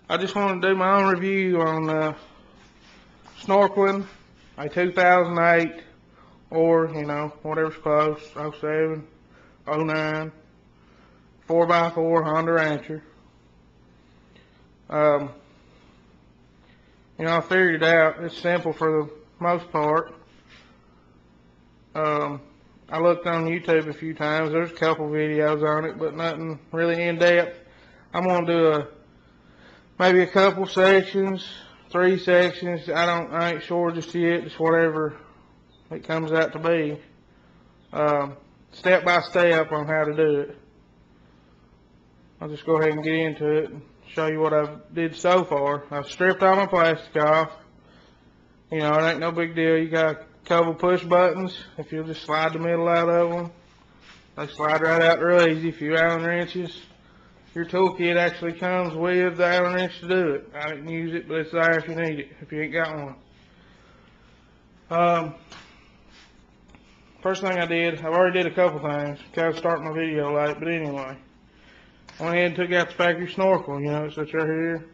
I just wanted to do my own review on snorkeling, a 2008 or, whatever's close, '07, '09, 4x4 Honda Rancher. I figured it out. It's simple for the most part. I looked on YouTube a few times. There's a couple videos on it, but nothing really in depth. I'm gonna do maybe a couple sections, 3 sections. I ain't sure just yet. Just whatever it comes out to be. Step by step on how to do it. I'll just go ahead and get into it and show you what I've did so far. I've stripped all my plastic off. It ain't no big deal. You got a couple push buttons. If you'll just slide the middle out of them, they slide right out real easy. A few Allen wrenches. Your toolkit actually comes with the Allen wrench to do it. I didn't use it, but it's there if you need it, if you ain't got one. First thing I did, I've already did a couple things. Kind of starting my video late, but anyway. I went ahead and took out the factory snorkel. It's right here.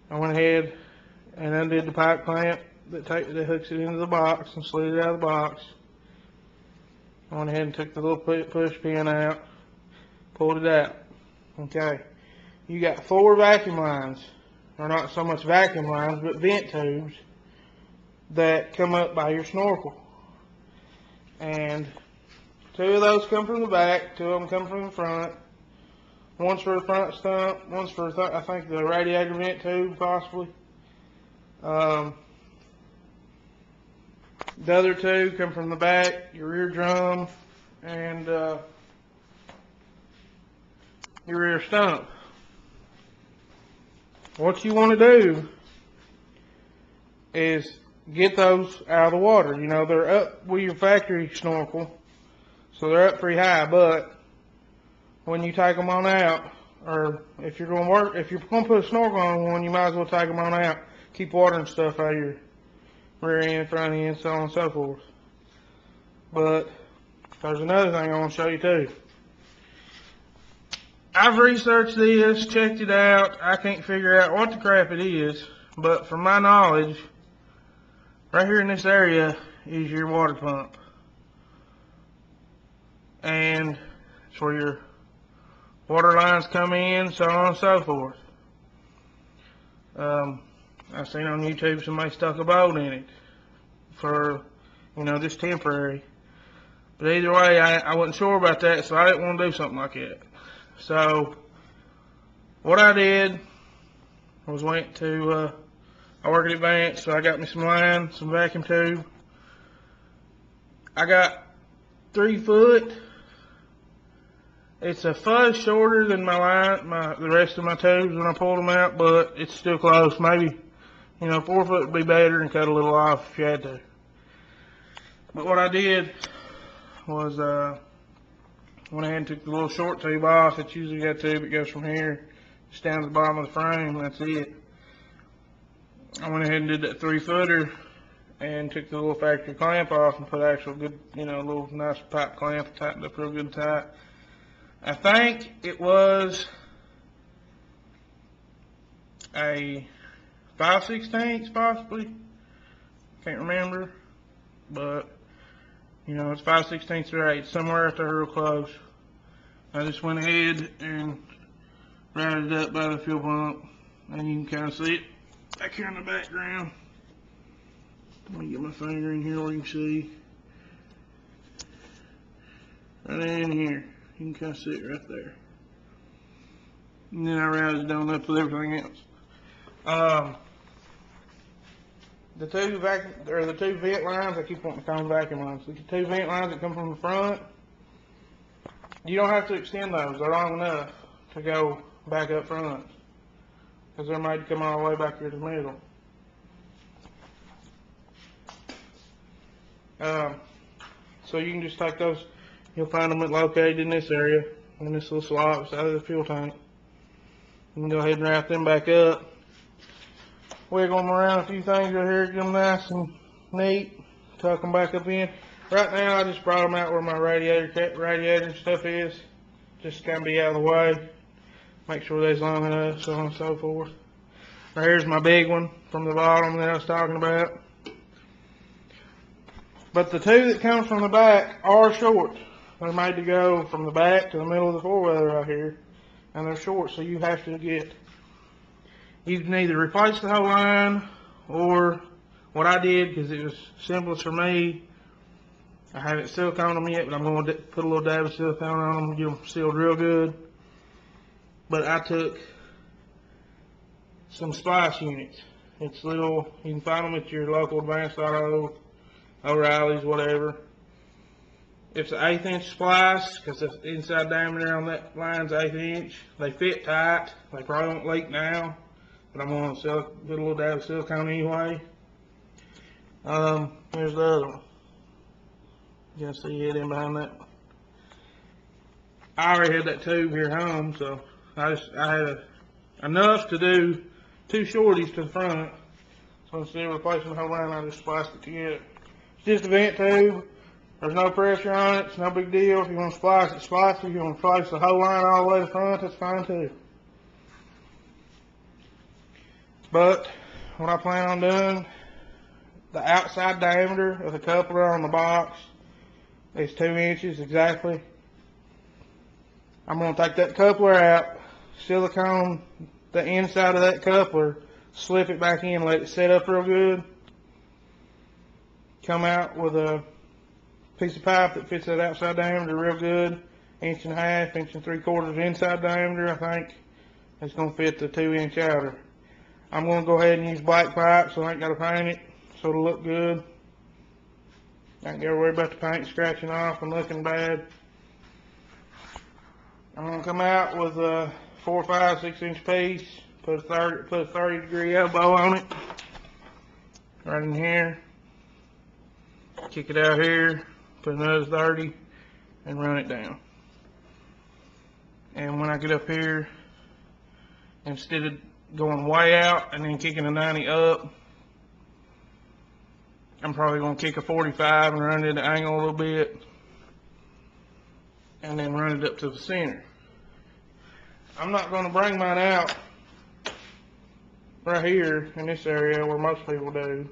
I went ahead and undid the pipe clamp that hooks it into the box and slid it out of the box. I went ahead and took the little push pin out, pulled it out. Okay, you got 4 vacuum lines, or not so much vacuum lines, but vent tubes that come up by your snorkel. And 2 of those come from the back, 2 of them come from the front. One's for the front stump, one's for, I think, the radiator vent tube, possibly. The other 2 come from the back, your rear drum, and your rear stump. What you want to do is get those out of the water. They're up with your factory snorkel, so they're up pretty high, but when you take them on out, or if you're going to put a snorkel on one, you might as well take them on out. Keep water and stuff out of your rear end, front end, so on and so forth. But there's another thing I want to show you too. I've researched this, checked it out. I can't figure out what the crap it is, but from my knowledge, right here in this area is your water pump. And it's where your water lines come in, so on and so forth. I've seen on YouTube somebody stuck a bolt in it for, just temporary. But either way, I wasn't sure about that, so I didn't want to do something like that. So, what I did was I work at Advanced, so I got me some line, some vacuum tube. I got 3 foot. It's a fuzz shorter than my line, the rest of my tubes when I pulled them out, but it's still close. Maybe, 4 foot would be better and cut a little off if you had to. But what I did was, went ahead and took the little short tube off. It's usually got a tube that goes from here just down to the bottom of the frame. That's it. I went ahead and did that 3 footer and took the little factory clamp off and put actual good, little nice pipe clamp, tightened up real good tight. I think it was a 5/16 possibly. Can't remember, but it's 5/16 or 8, somewhere out there real close. I just went ahead and routed it up by the fuel pump, and you can kind of see it back here in the background. Let me get my finger in here where you can see. Right in here. You can kind of see it right there. And then I routed it on up with everything else. The 2 vent lines, I keep wanting to call them vacuum lines. The 2 vent lines that come from the front, you don't have to extend those. They're long enough to go back up front, because they're made to come all the way back here to the middle. So you can just take those. You'll find them located in this area, in this little slot beside of the fuel tank. You can go ahead and wrap them back up. Wiggle them around a few things right here, get them nice and neat. Tuck them back up in. Right now, I just brought them out where my radiator and stuff is, just to kind of be out of the way. make sure they's long enough, so on and so forth. Now here's my big one from the bottom that I was talking about. But the two that come from the back are short. They're made to go from the back to the middle of the four-wheeler right here, and they're short, so you have to you can either replace the whole line, or what I did, because it was simplest for me, I haven't siliconed them yet, but I'm going to put a little dab of silicone on them and get them sealed real good. But I took some splice units. It's little, you can find them at your local Advanced Auto, O'Reilly's, whatever. It's an 1/8 inch splice, because the inside diameter on that line's 1/8 inch. They fit tight. They probably won't leak now, but I'm going to put a little dab of silicone anyway. Here's the other one. You can see it in behind that. I already had that tube here home, so I had enough to do 2 shorties to the front. So instead of replacing the whole line, I just spliced it together. It's just a vent tube. There's no pressure on it. It's no big deal. If you want to splice it, splice it. If you want to replace the whole line all the way to the front, that's fine too. But what I plan on doing, the outside diameter of the coupler on the box is 2 inches exactly. I'm going to take that coupler out, silicone the inside of that coupler, slip it back in, let it set up real good. Come out with a piece of pipe that fits that outside diameter real good, 1.5 inches, 1 3/4 inside diameter. I think it's going to fit the 2 inch outer. I'm going to go ahead and use black pipe, so I ain't got to paint it, so it'll look good. I ain't got to worry about the paint scratching off and looking bad. I'm going to come out with a 4, 5, 6 inch piece, put a 30-degree elbow on it, right in here. Kick it out here, put another 30, and run it down. And when I get up here, instead of going way out and then kicking a 90 up, I'm probably going to kick a 45 and run it at an angle a little bit, and then run it up to the center. I'm not going to bring mine out right here in this area where most people do.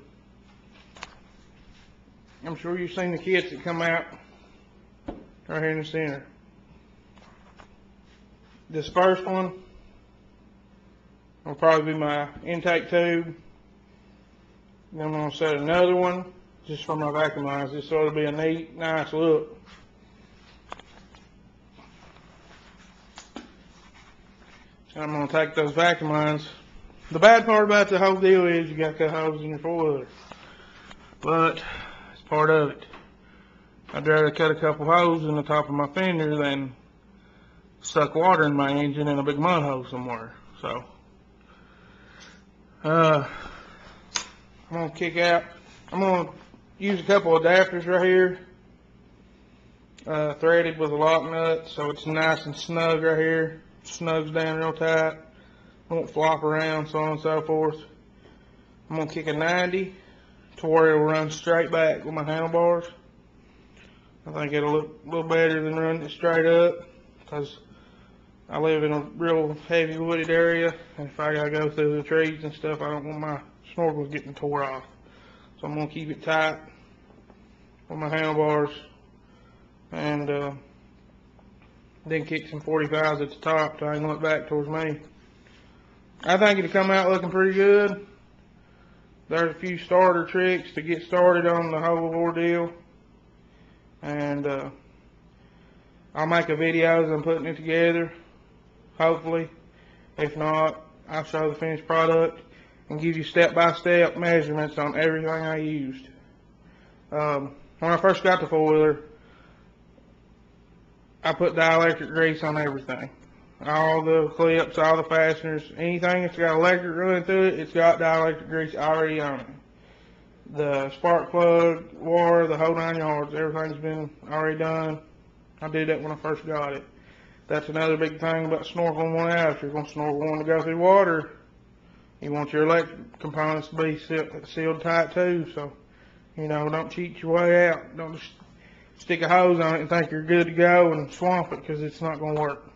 I'm sure you've seen the kits that come out right here in the center. This first one will probably be my intake tube. Then I'm going to set another one just for my vacuum lines, just so it'll be a neat, nice look. And I'm going to take those vacuum lines. The bad part about the whole deal is you got to cut holes in your four-wheeler, but it's part of it. I'd rather cut a couple holes in the top of my fender than suck water in my engine in a big mud hole somewhere. So I'm going to kick out. I'm going to use a couple of adapters right here, threaded with a lock nut, so it's nice and snug right here. Snugs down real tight, won't flop around, so on and so forth. I'm going to kick a 90 to where it'll run straight back with my handlebars. I think it'll look a little better than running it straight up, because I live in a real heavy wooded area, and if I gotta go through the trees and stuff, I don't want my snorkels getting tore off. So I'm gonna keep it tight with my handlebars, and then kick some 45s at the top to angle it back towards me. I think it'll come out looking pretty good. There's a few starter tricks to get started on the whole ordeal, and I'll make a video as I'm putting it together, hopefully. If not, I'll show the finished product and give you step-by-step measurements on everything I used. When I first got the four-wheeler, I put dielectric grease on everything. All the clips, all the fasteners, anything that's got electric running through it, it's got dielectric grease already on it. The spark plug, wire, the whole 9 yards, everything's been already done. I did that when I first got it. That's another big thing about snorkeling one out. If you're going to snorkel one to go through water, you want your electric components to be sealed tight too. So, you know, don't cheat your way out. Don't just stick a hose on it and think you're good to go and swamp it, because it's not going to work.